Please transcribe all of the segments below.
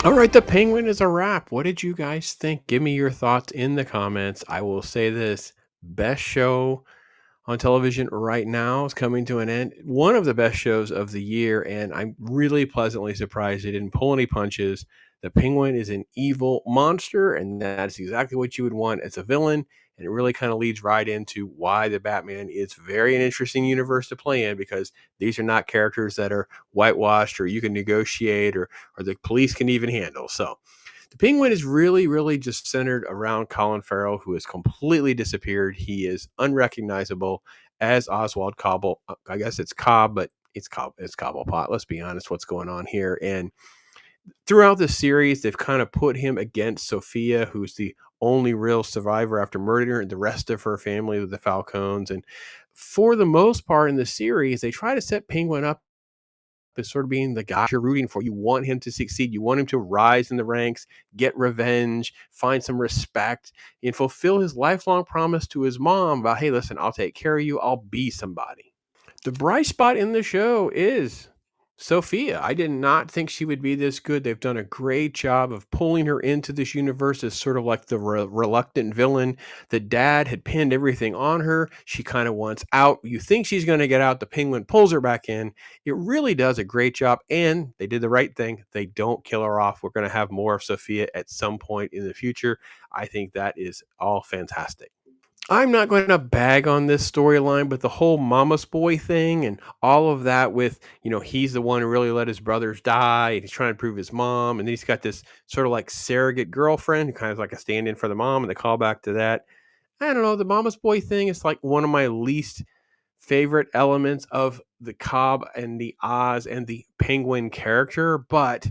All right, the Penguin is a wrap. What did you guys think? Give me your thoughts in the comments. I will say this: best show on television right now is coming to an end. One of the best shows of the year, and I'm really pleasantly surprised they didn't pull any punches. The Penguin is an evil monster, and that's exactly what you would want as a villain. And it really kind of leads right into why the Batman is very an interesting universe to play in, because these are not characters that are whitewashed or you can negotiate or the police can even handle. So the Penguin is really, really just centered around Colin Farrell, who has completely disappeared. He is unrecognizable as Oswald Cobble. I guess it's Cobb, but it's Cobb. It's Cobblepot. Let's be honest, what's going on here? And throughout the series, they've kind of put him against Sofia, who's the only real survivor after murdering the rest of her family with the Falcones. And for the most part in the series, they try to set Penguin up as sort of being the guy you're rooting for. You want him to succeed. You want him to rise in the ranks, get revenge, find some respect, and fulfill his lifelong promise to his mom about, hey, listen, I'll take care of you. I'll be somebody. The bright spot in the show is Sophia. I did not think she would be this good. They've done a great job of pulling her into this universe as sort of like the reluctant villain. The dad had pinned everything on her. She kind of wants out. You think she's going to get out. The Penguin pulls her back in. It really does a great job. And they did the right thing. They don't kill her off. We're going to have more of Sophia at some point in the future. I think that is all fantastic. I'm not going to bag on this storyline, but the whole mama's boy thing and all of that with, he's the one who really let his brothers die and he's trying to prove his mom. And then he's got this sort of like surrogate girlfriend who kind of like a stand in for the mom, and they call back to that. I don't know. The mama's boy thing is like one of my least favorite elements of the Cobb and the Oz and the Penguin character, but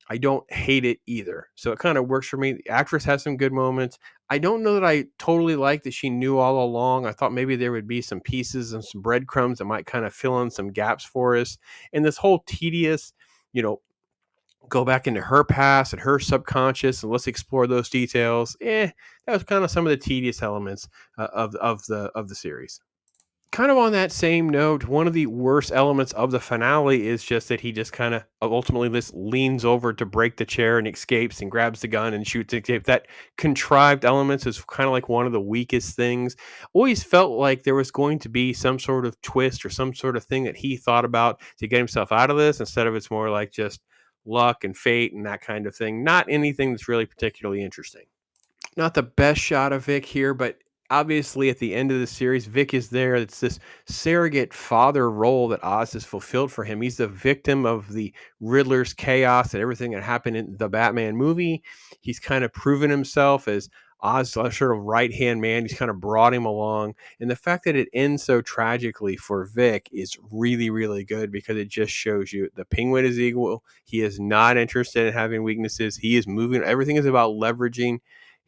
I don't hate it either. So it kind of works for me. The actress has some good moments. I don't know that I totally like that she knew all along. I thought maybe there would be some pieces and some breadcrumbs that might kind of fill in some gaps for us. And this whole tedious, you know, go back into her past and her subconscious and let's explore those details. That was kind of some of the tedious elements of the series. Kind of on that same note, one of the worst elements of the finale is just that he just kind of ultimately just leans over to break the chair and escapes and grabs the gun and shoots. Escapes. That contrived elements is kind of like one of the weakest things. Always felt like there was going to be some sort of twist or some sort of thing that he thought about to get himself out of this, instead of it's more like just luck and fate and that kind of thing. Not anything that's really particularly interesting. Not the best shot of Vic here, but obviously at the end of the series, Vic is there. It's this surrogate father role that Oz has fulfilled for him. He's the victim of the Riddler's chaos and everything that happened in the Batman movie. He's kind of proven himself as Oz's sort of right hand man. He's kind of brought him along. And the fact that it ends so tragically for Vic is really, really good, because it just shows you the Penguin is equal. He is not interested in having weaknesses. He is moving. Everything is about leveraging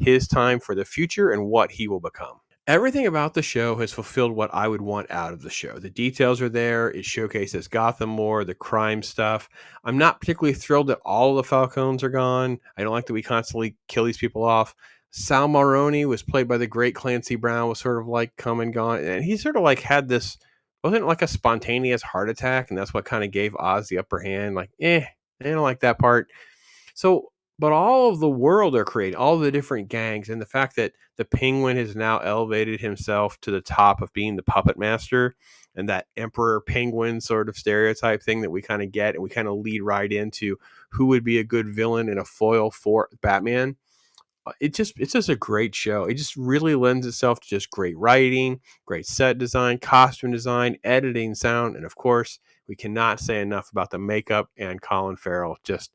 his time for the future and what he will become. Everything about the show has fulfilled what I would want out of the show. The details are there. It showcases Gotham more, the crime stuff. I'm not particularly thrilled that all of the Falcones are gone. I don't like that we constantly kill these people off. Sal Maroni was played by the great Clancy Brown, was sort of like come and gone. And he sort of like had this, wasn't like a spontaneous heart attack. And that's what kind of gave Oz the upper hand. Like, I don't like that part. So, but all of the world they're creating, all the different gangs, and the fact that the Penguin has now elevated himself to the top of being the puppet master, and that Emperor Penguin sort of stereotype thing that we kind of get, and we kind of lead right into who would be a good villain and a foil for Batman. It's just a great show. It just really lends itself to just great writing, great set design, costume design, editing, sound, and of course, we cannot say enough about the makeup and Colin Farrell. Just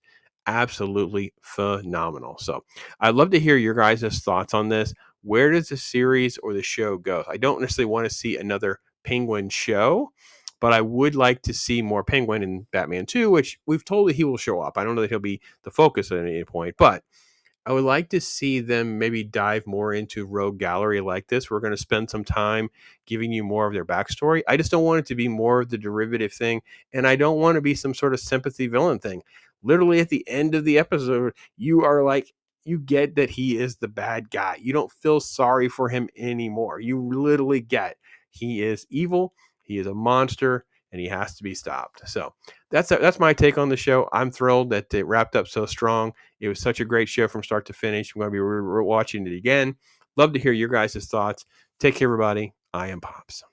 absolutely phenomenal. So I'd love to hear your guys' thoughts on this. Where does the series or the show go? I don't necessarily want to see another Penguin show, but I would like to see more Penguin in Batman 2, which we've told that he will show up. I don't know that he'll be the focus at any point, but I would like to see them maybe dive more into Rogue Gallery like this. We're going to spend some time giving you more of their backstory. I just don't want it to be more of the derivative thing, and I don't want to be some sort of sympathy villain thing. Literally at the end of the episode, you are like, you get that he is the bad guy. You don't feel sorry for him anymore. You literally get he is evil, he is a monster, and he has to be stopped. So that's my take on the show. I'm thrilled that it wrapped up so strong. It was such a great show from start to finish. I'm going to be watching it again. Love to hear your guys' thoughts. Take care, everybody. I am Pops.